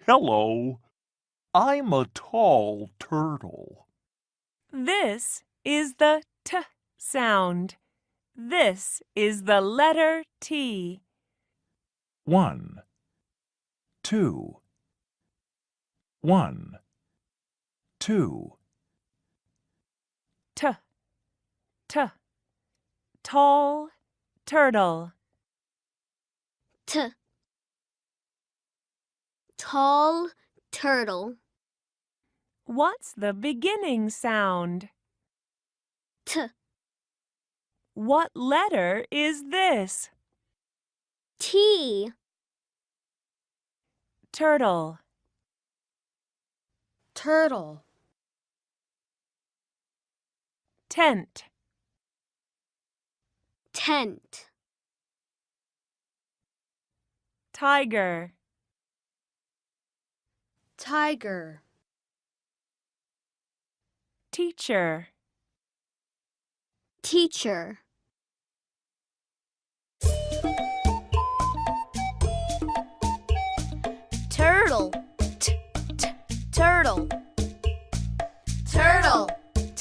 Hello. I'm a tall turtle. This is the T sound. This is the letter T. 1, 2. 1, 2. T, T. Tall turtle. T. Tall turtle. What's the beginning sound? T. What letter is this? T. Turtle. Turtle. Tent. Tent. Tiger. Tiger. Teacher. Teacher. Turtle. T, t, turtle. Turtle. T,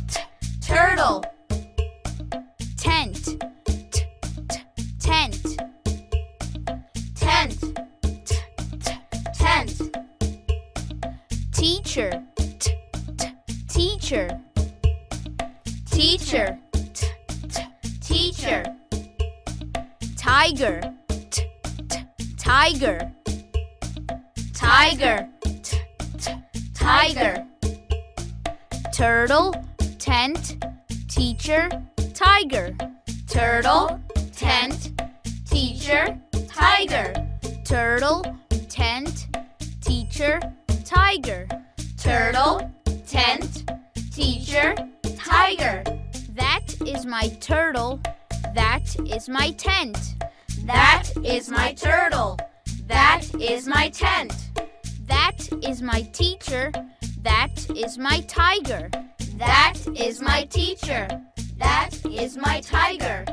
t, turtle. Tent. T, t, tent. Tent. T, t, tent. Teacher. T, t, teacher. Teacher. T, t, teacher. Tiger. T, t, tiger. Tiger. T, t, tiger. Turtle. Tent. Teacher. Tiger. Turtle. Tent. Teacher. Tiger. Turtle. Tent. Teacher. Tiger. Turtle. Tent. Teacher. Tiger. That is my turtle. That is my tent. That is my turtle. That is my tent. That is my teacher. That is my tiger. That is my teacher. That is my tiger.